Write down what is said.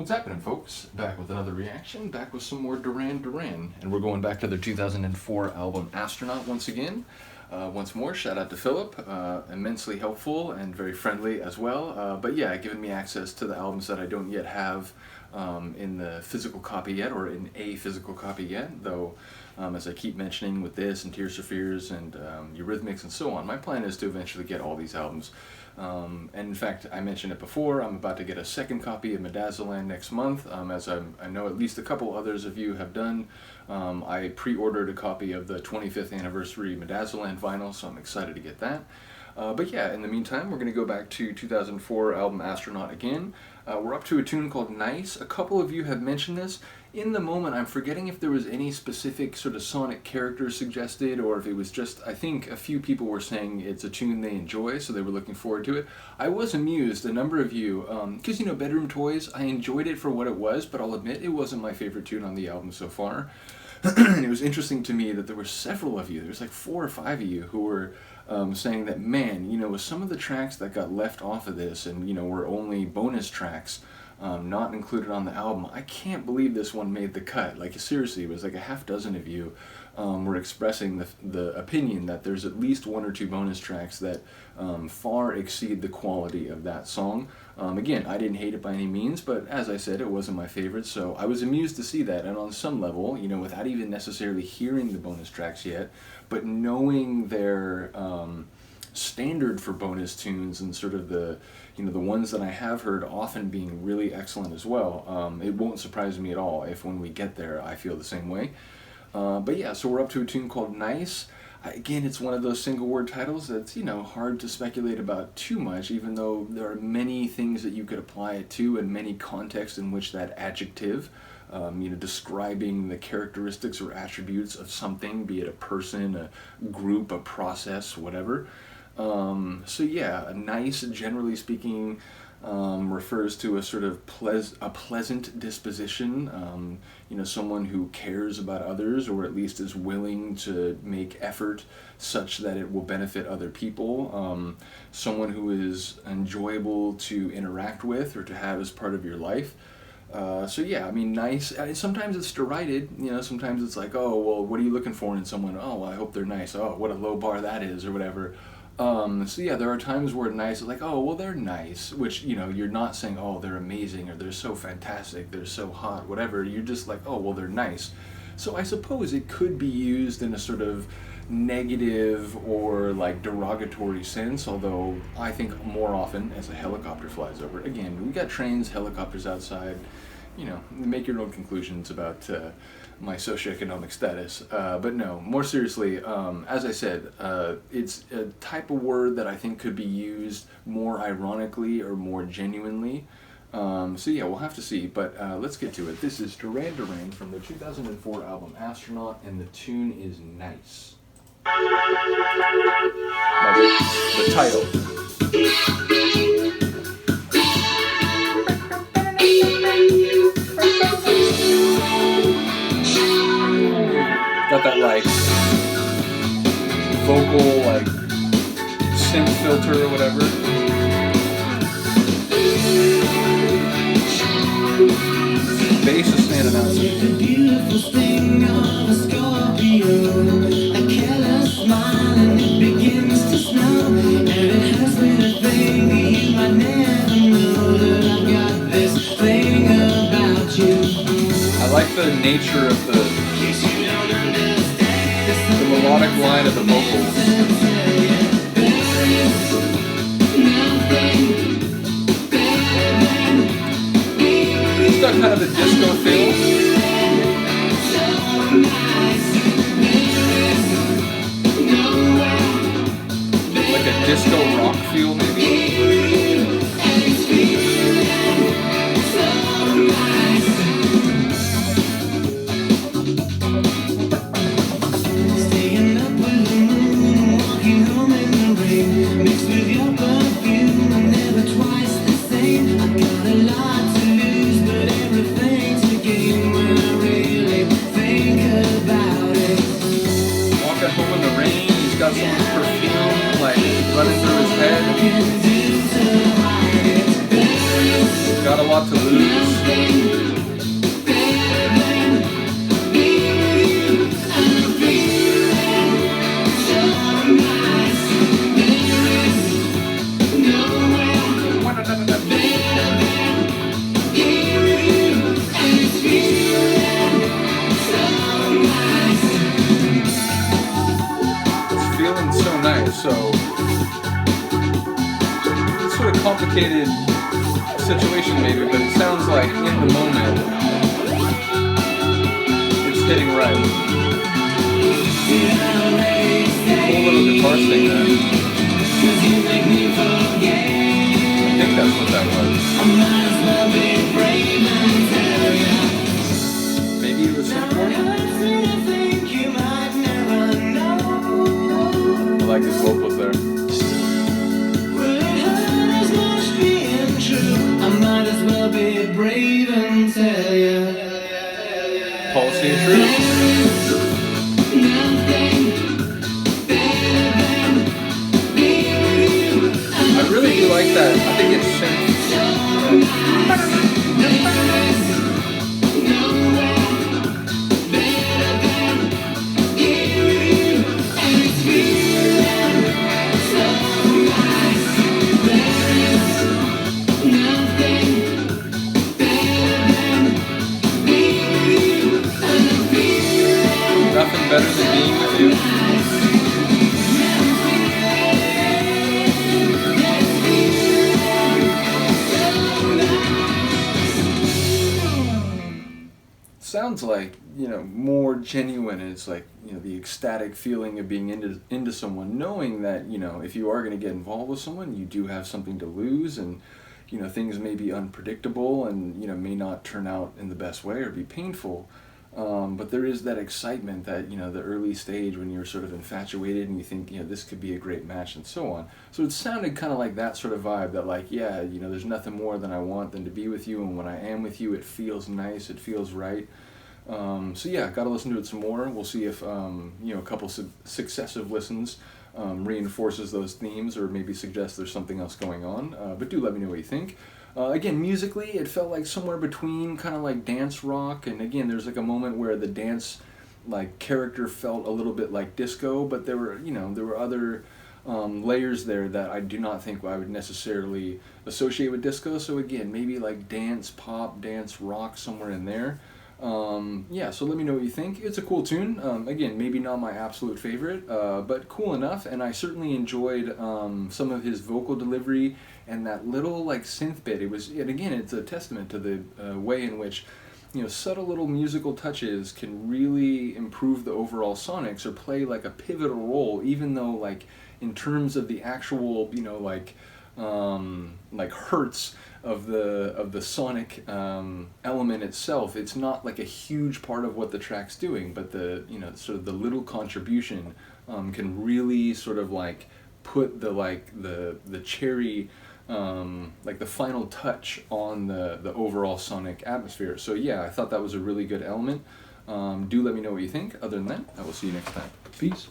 What's happening, folks? Back with another reaction, back with some more Duran Duran. And we're going back to their 2004 album, Astronaut, once again. Once more, shout out to Philip, immensely helpful and very friendly as well. But yeah, giving me access to the albums that I don't yet have in the physical copy yet, or in a physical copy yet, though as I keep mentioning with this and Tears for Fears and Eurythmics and so on, my plan is to eventually get all these albums. And in fact, I mentioned it before, I'm about to get a second copy of Midazoland next month, as I know at least a couple others of you have done. I pre-ordered a copy of the 25th anniversary Midazoland vinyl, so I'm excited to get that. But yeah, in the meantime, we're going to go back to 2004 album Astronaut again. We're up to a tune called Nice. A couple of you have mentioned this. In the moment, I'm forgetting if there was any specific sort of sonic character suggested, or if it was just, I think a few people were saying it's a tune they enjoy, so they were looking forward to it. I was amused, a number of you, because, you know, Bedroom Toys, I enjoyed it for what it was, but I'll admit it wasn't my favorite tune on the album so far. And it was interesting to me that there were several of you, there was like 4 or 5 of you, who were saying that, man, you know, with some of the tracks that got left off of this and, you know, were only bonus tracks, not included on the album, I can't believe this one made the cut. Like, seriously, it was like a half dozen of you were expressing the opinion that there's at least 1 or 2 bonus tracks that far exceed the quality of that song. Again, I didn't hate it by any means, but as I said, it wasn't my favorite, so I was amused to see that. And on some level, you know, without even necessarily hearing the bonus tracks yet, but knowing their standard for bonus tunes and sort of the, you know, the ones that I have heard often being really excellent as well, it won't surprise me at all if when we get there I feel the same way. But yeah, so we're up to a tune called Nice. Again, it's one of those single word titles that's, you know, hard to speculate about too much, even though there are many things that you could apply it to and many contexts in which that adjective, you know, describing the characteristics or attributes of something, be it a person, a group, a process, whatever. So yeah, nice, generally speaking, refers to a sort of pleasant disposition, you know, someone who cares about others, or at least is willing to make effort such that it will benefit other people, someone who is enjoyable to interact with or to have as part of your life. So yeah, I mean, nice. Sometimes it's derided, you know, sometimes it's like, oh, well, what are you looking for in someone? Oh, well, I hope they're nice. Oh, what a low bar that is, or whatever. So yeah, there are times where nice is like, oh, well, they're nice, which, you know, you're not saying, oh, they're amazing, or they're so fantastic, they're so hot, whatever. You're just like, oh, well, they're nice. So I suppose it could be used in a sort of negative or like derogatory sense, although I think more often as a helicopter flies over. Again, we got trains, helicopters outside, you know, make your own conclusions about my socioeconomic status. But no, more seriously, as I said, it's a type of word that I think could be used more ironically or more genuinely. So yeah, we'll have to see, but let's get to it. This is Duran Duran from their 2004 album Astronaut, and the tune is Nice. Now, the title. Got that like vocal like synth filter or whatever. Bass is standing out. The beautiful thing of a Scorpio, a careless smile and it begins to snow, and it has been a thing you might never know that I've got this thing about you. I like the nature of the melodic line of the vocals. It's got kind of a disco feel. Like a disco rock feel, maybe. Never twice the same. I got a lot to lose, but everything to gain. So, sort of complicated situation maybe, but it sounds like in the moment, it's hitting right. Cool little guitar thing there. I think that's what that was. Maybe it was synth. I like his vocals there. Policy and truth. I really do like that. I think it's synth. Nothing better than being with you. Sounds like, you know, more genuine. It's like, you know, the ecstatic feeling of being into someone, knowing that, you know, if you are going to get involved with someone, you do have something to lose, and, you know, things may be unpredictable and, you know, may not turn out in the best way or be painful. But there is that excitement that, you know, the early stage when you're sort of infatuated and you think, you know, this could be a great match and so on. So it sounded kind of like that sort of vibe that, like, yeah, you know, there's nothing more than I want than to be with you, and when I am with you, it feels nice, it feels right. So yeah, gotta listen to it some more. We'll see if, you know, a couple successive listens reinforces those themes or maybe suggests there's something else going on. But do let me know what you think. Again, musically, it felt like somewhere between kind of like dance rock, and again, there's like a moment where the dance like character felt a little bit like disco, but there were, you know, there were other layers there that I do not think I would necessarily associate with disco. So again, maybe like dance pop, dance rock, somewhere in there. Yeah, so let me know what you think. It's a cool tune. Again, maybe not my absolute favorite, but cool enough, and I certainly enjoyed some of his vocal delivery and that little like synth bit. And again, it's a testament to the way in which, you know, subtle little musical touches can really improve the overall sonics or play like a pivotal role, even though like in terms of the actual, you know, like hertz of the sonic element itself, it's not like a huge part of what the track's doing, but the, you know, sort of the little contribution can really sort of like put the cherry, like the final touch on the overall sonic atmosphere. So yeah, I thought that was a really good element. Do let me know what you think. Other than that, I will see you next time. Peace.